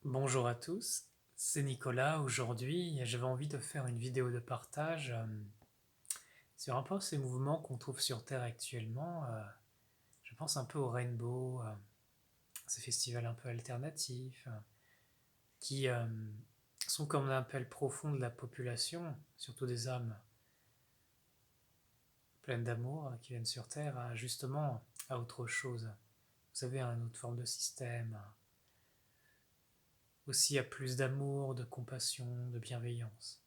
Bonjour à tous, c'est Nicolas. Aujourd'hui, j'avais envie de faire une vidéo de partage sur un peu ces mouvements qu'on trouve sur Terre actuellement. Je pense un peu au Rainbow, ces festivals un peu alternatifs, qui sont comme un appel profond de la population, surtout des âmes pleines d'amour qui viennent sur Terre, à justement à autre chose. Vous savez, à une autre forme de système, aussi à plus d'amour, de compassion, de bienveillance.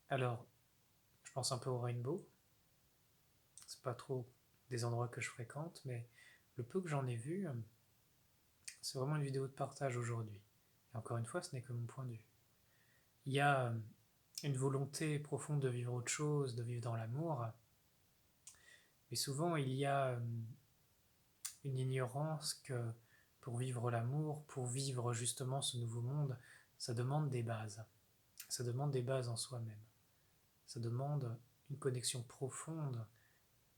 Alors, je pense un peu au Rainbow. C'est pas trop des endroits que je fréquente, mais le peu que j'en ai vu, c'est vraiment une vidéo de partage aujourd'hui. Et encore une fois, ce n'est que mon point de vue. Il y a une volonté profonde de vivre autre chose, de vivre dans l'amour, mais souvent il y a une ignorance que pour vivre l'amour, pour vivre justement ce nouveau monde, ça demande des bases. Ça demande des bases en soi-même. Ça demande une connexion profonde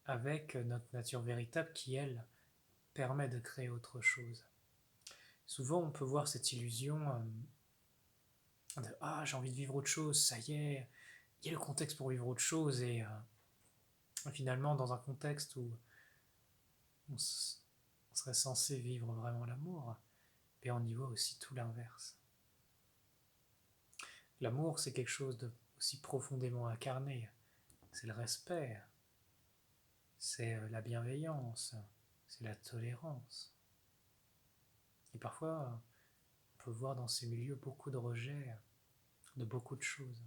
avec notre nature véritable qui, elle, permet de créer autre chose. Souvent, on peut voir cette illusion de ah, j'ai envie de vivre autre chose, ça y est, il y a le contexte pour vivre autre chose, et finalement, dans un contexte où on, on serait censé vivre vraiment l'amour, et on y voit aussi tout l'inverse. L'amour, c'est quelque chose de aussi profondément incarné. C'est le respect, c'est la bienveillance, c'est la tolérance. Et parfois, on peut voir dans ces milieux beaucoup de rejet de beaucoup de choses,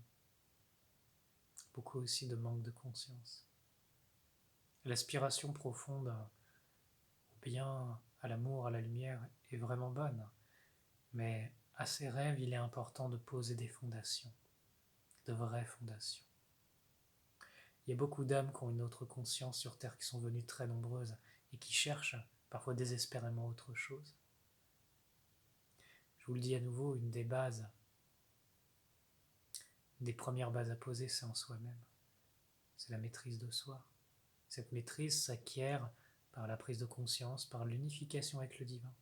beaucoup aussi de manque de conscience. L'aspiration profonde au bien, à l'amour, à la lumière est vraiment bonne, mais à ces rêves, il est important de poser des fondations, de vraies fondations. Il y a beaucoup d'âmes qui ont une autre conscience sur Terre, qui sont venues très nombreuses et qui cherchent parfois désespérément autre chose. Je vous le dis à nouveau, une des bases, une des premières bases à poser, c'est en soi-même. C'est la maîtrise de soi. Cette maîtrise s'acquiert par la prise de conscience, par l'unification avec le divin.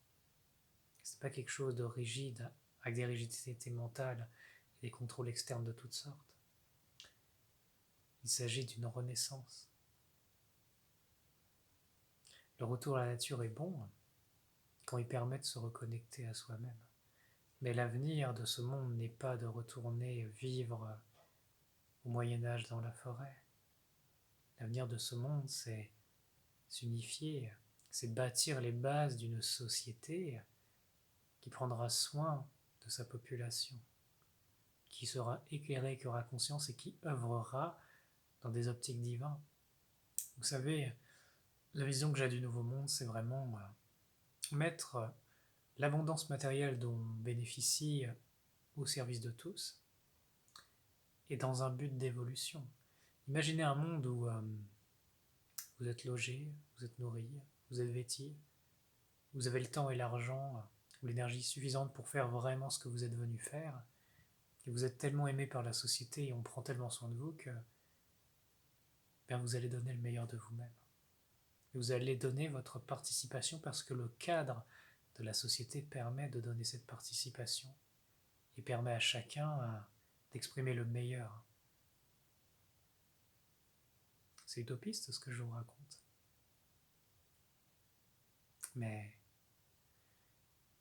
Ce n'est pas quelque chose de rigide, avec des rigidités mentales et des contrôles externes de toutes sortes. Il s'agit d'une renaissance. Le retour à la nature est bon quand il permet de se reconnecter à soi-même. Mais l'avenir de ce monde n'est pas de retourner vivre au Moyen-Âge dans la forêt. L'avenir de ce monde, c'est s'unifier, c'est bâtir les bases d'une société qui prendra soin de sa population, qui sera éclairée, qui aura conscience et qui œuvrera dans des optiques divines. Vous savez, la vision que j'ai du nouveau monde, c'est vraiment mettre l'abondance matérielle dont on bénéficie au service de tous et dans un but d'évolution. Imaginez un monde où vous êtes logé, vous êtes nourri, vous êtes vêti, vous avez le temps et l'argent ou l'énergie suffisante pour faire vraiment ce que vous êtes venu faire, et vous êtes tellement aimé par la société et on prend tellement soin de vous que bien, vous allez donner le meilleur de vous-même. Et vous allez donner votre participation parce que le cadre de la société permet de donner cette participation et permet à chacun d'exprimer le meilleur. C'est utopiste ce que je vous raconte. Mais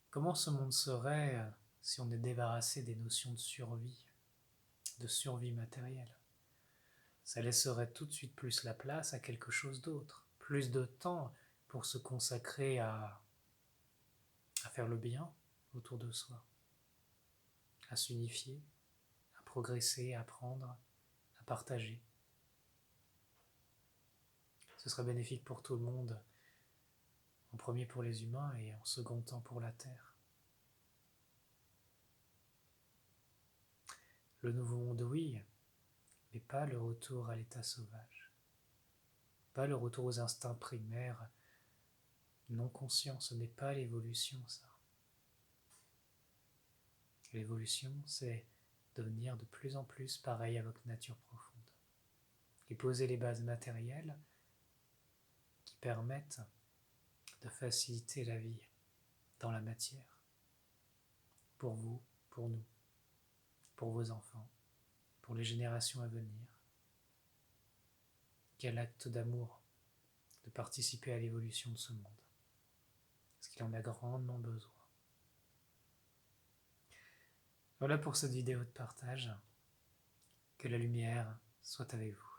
comment ce monde serait si on est débarrassé des notions de survie matérielle? Ça laisserait tout de suite plus la place à quelque chose d'autre, plus de temps pour se consacrer à faire le bien autour de soi, à s'unifier, à progresser, à apprendre, à partager. Ce serait bénéfique pour tout le monde, en premier pour les humains et en second temps pour la Terre. Le nouveau monde, oui, mais pas le retour à l'état sauvage, pas le retour aux instincts primaires non conscients, ce n'est pas l'évolution ça. L'évolution, c'est devenir de plus en plus pareil à votre nature profonde et poser les bases matérielles qui permettent de faciliter la vie dans la matière. pour vous, pour nous, pour vos enfants, pour les générations à venir. Quel acte d'amour de participer à l'évolution de ce monde, parce qu'il en a grandement besoin. Voilà pour cette vidéo de partage. Que la lumière soit avec vous.